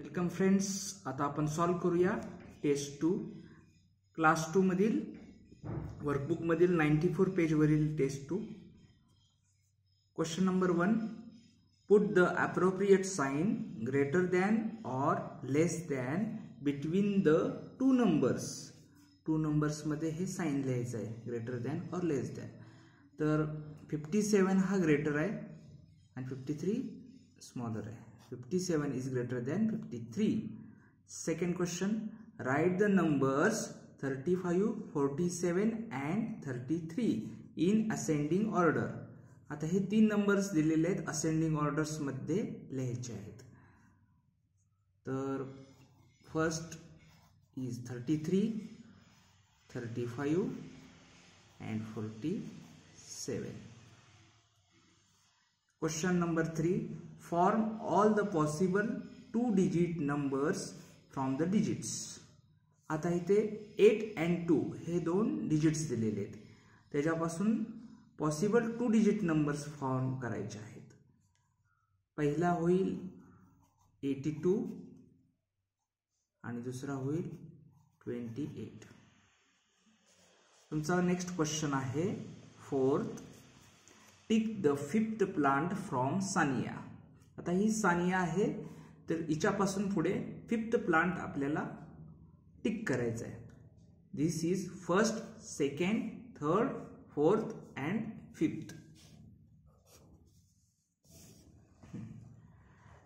Welcome friends, आता आपण solve करूया टेस्ट 2 क्लास 2 मधील वर्कबुक मधील 94 पेज वरील test 2. Question number 1, put the appropriate sign greater than और less than between the two numbers. Two numbers मध्ये हे साइन लिहायचं आहे, ग्रेटर दॅन और लेस दॅन. तर 57 हा ग्रेटर आहे आणि 53 स्मॉलर आहे. 57 is greater than 53. Second question, write the numbers 35, 47 and 33 in ascending order. आता हे तीन नंबर्स दिलेले आहेत, असेंडिंग ऑर्डर्स मध्ये लिहायचे आहेत. तर first is 33, 35 and 47. Question number 3, form all the possible 2-digit numbers from the digits. आता इथे 8 and 2 हे दोन डिजिट्स दिलेले आहेत, त्याच्यापासून पॉसिबल 2-digit नंबर्स फॉर्म करायचे आहेत. पहिला होईल 82 आणि दुसरा होईल 28. तुमचा नेक्स्ट क्वेश्चन आहे 4th, tick the 5th plant from Sania. आता ही सानिया आहे, तर हिच्यापासून पुढे 5th प्लांट आपल्याला टिक करायचं आहे. This is first, second, third, fourth and 5th.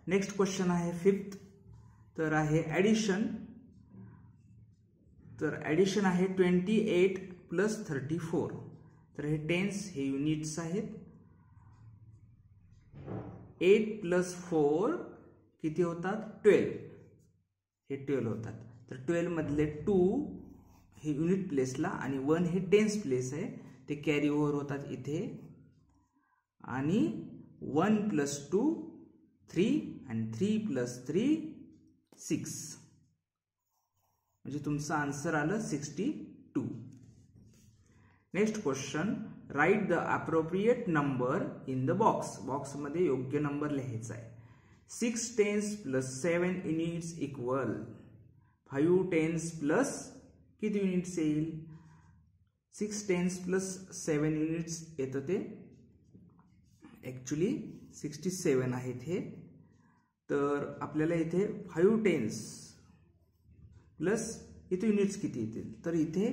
Next question आहे 5th, तर आहे ॲडिशन. तर ॲडिशन आहे 28 प्लस 34. तर हे टेन्स, हे युनिट्स आहेत. 8 प्लस 4 किती होतात? 12. हे 12 होतात. तर 12 मधले 2 हे युनिट प्लेसला आणि 1 हे टेन्स प्लेस आहे, ते कॅरी ओव्हर होतात इथे. आणि 1 प्लस 2 3 आणि 3 प्लस 3 6. म्हणजे तुमचं आन्सर आलं 62. Next question, write the appropriate number in the box. Box मध्ये योग्य नंबर लिहायचा आहे. 6 tens plus 7 units equal 5 tens plus किती युनिट्स येईल? 6 टेन्स प्लस 7 युनिट्स येतं, ते ऍक्च्युली 67 आहेत हे. तर आपल्याला इथे 5 टेन्स प्लस इथे युनिट्स किती येतील? तर इथे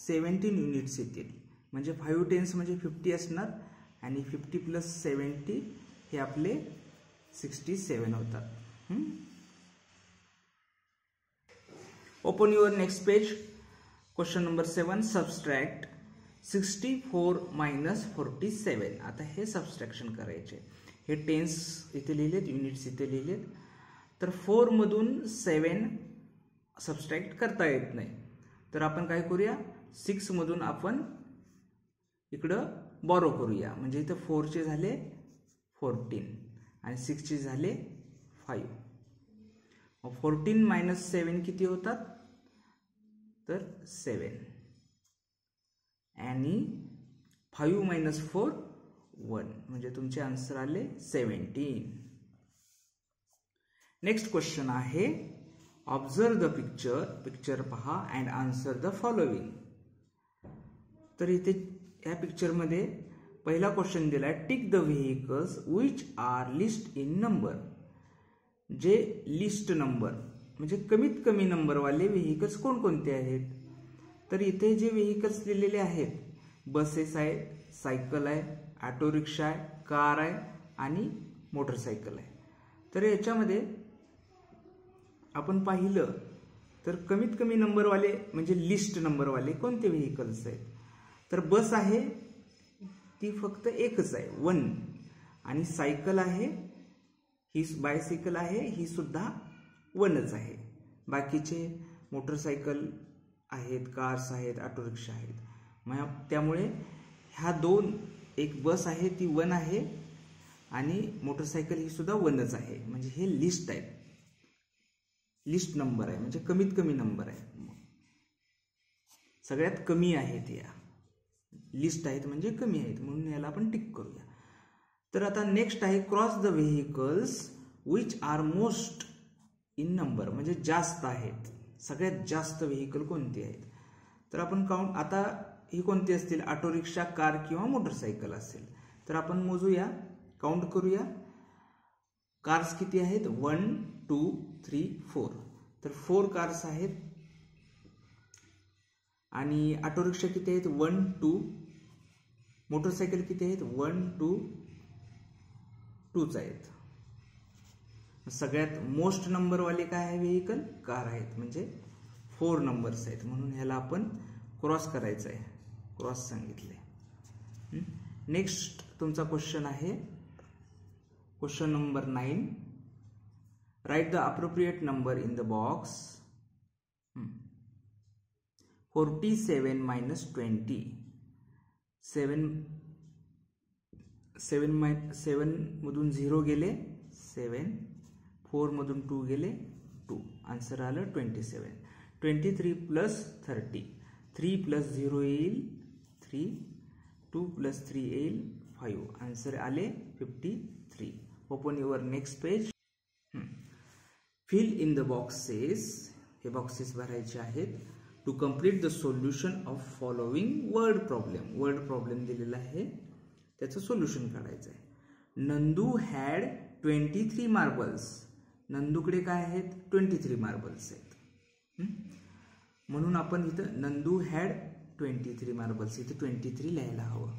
17 युनिट्स येतील. म्हणजे 5 टेन्स म्हणजे 50 असणार आणि 50 प्लस 70 हे आपले 67 होतात. Open your next page. Question number 7, subtract 64 minus 47. आता हे सबस्ट्रॅक्शन करायचे. हे टेन्स इथे लिहिलेत, युनिट्स इथे लिहिलेत. तर 4 मधून 7 सबस्ट्रॅक्ट करता येत नाही. तर आपण काय करूया, 6 मधून आपण इकडं बॉरो करूया. म्हणजे इथं 4 चे झाले 14 आणि 6 चे झाले 5. 14 मायनस 7 किती होतात? तर 7. आणि 5 मायनस 4 1. म्हणजे तुमचे आन्सर आले 17. नेक्स्ट क्वेश्चन आहे, ऑब्झर्व द पिक्चर. पिक्चर पहा अँड आन्सर द फॉलोइंग. तर इथे या पिक्चर मध्ये पहिला क्वेश्चन दिलाय, tick the vehicles which our list in number. जे लिस्ट नंबर म्हणजे कमीत कमी नंबरवाले व्हेइकल्स कोणकोणते आहेत? तर इथे जे व्हेइकल्स दिलेले आहेत, बसेस आहे, सायकल आहे, ऑटो रिक्षा आहे, कार आहे आणि मोटरसायकल आहे. तर याच्यामध्ये आपण पाहिलं तर कमीत कमी नंबरवाले म्हणजे लिस्ट नंबरवाले कोणते व्हेइकल्स आहेत? तर बस आहे, ती फक्त एकच आहे 1. आणि सायकल आहे, ही बायसायकल आहे, ही सुद्धा 1च आहे. बाकीचे मोटरसायकल आहेत, कार्स आहेत, ऑटो रिक्षा आहेत. त्यामुळे ह्या दोन, एक बस आहे ती 1 आहे आणि मोटरसायकल ही सुद्धा 1च आहे. म्हणजे हे लिस्ट आहे, लिस्ट नंबर आहे, म्हणजे कमीत कमी नंबर आहे. सगळ्यात कमी आहेत, या लिस्ट आहेत म्हणजे कमी आहेत, म्हणून याला आपण टिक करूया. तर आता नेक्स्ट आहे, cross the vehicles which are most in number म्हणजे जास्त आहेत, सगळ्यात जास्त व्हेकल कोणते आहेत. तर आपण काउंट, आता ही कोणती असतील, ऑटो रिक्षा, कार किंवा मोटरसायकल असेल. तर आपण मोजूया, काउंट करूया. कार्स किती आहेत, 1 2 3 4. तर 4 कार्स आहेत. आणि ऑटो रिक्षा किती आहेत, 1 2. मोटरसायकल किती आहेत, 1 2 2च आहेत. सगळ्यात मोस्ट नंबरवाले काय आहे व्हेकल, कार आहेत, म्हणजे 4 नंबर्स आहेत. म्हणून ह्याला आपण क्रॉस करायचं आहे, क्रॉस सांगितले. नेक्स्ट तुमचा क्वेश्चन आहे question number 9. Right the appropriate number in the box. 47 minus 20. 7 मधून 0 गेले 7, 4 मधून 2 गेले 2. आन्सर आलं 27. 23 प्लस 30. 3 प्लस 0 येईल 3. 2 प्लस 3 येईल 5. आन्सर आले 53. Open your next page. Fill in the boxes. हे बॉक्सेस भरायचे आहेत. To complete the solution of following word problem. Word problem दिलेला आहे, त्याचं सोल्युशन काढायचं आहे. Nandu had 23 marbles. नंदूकडे काय आहेत, 23 मार्बल्स आहेत. म्हणून आपण इथं नंदू हॅड 23 मार्बल्स, इथं 23 लिहायला हवं.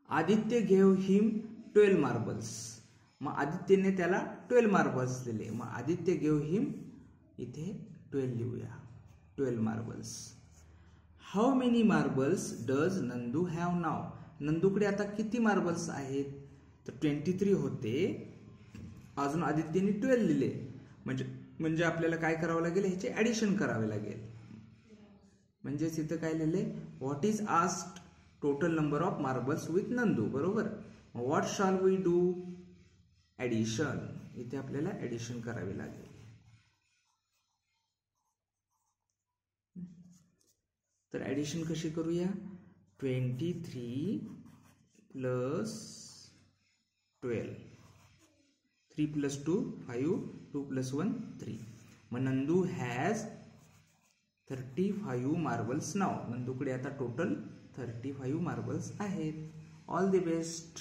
आदित्य गेव हिम 12 मार्बल्स. मग आदित्यने त्याला 12 मार्बल्स दिले, मग आदित्य गेव हिम इथे 12 लिहूया, 12 marbles. How many marbles does Nandu have now. नंदूकडे आता किती मार्बल्स आहेत, तर 23 होते, अजून आदित्यने 12 लिहिले, म्हणजे आपल्याला काय करावं लागेल, ह्याचे ऍडिशन करावे लागेल. म्हणजेच इथं काय लिहिले, what is asked total number of marbles with Nandu. बरोबर. What shall we do, addition. इथे आपल्याला ऍडिशन करावी लागेल. तर ऍडिशन कशी करूया, 23 प्लस 12. 3 plus 2 5, 2 plus 1 3. मग नंदू हॅज 35 मार्बल्स नाव. नंदूकडे आता टोटल 35 मार्बल्स आहेत. All the best.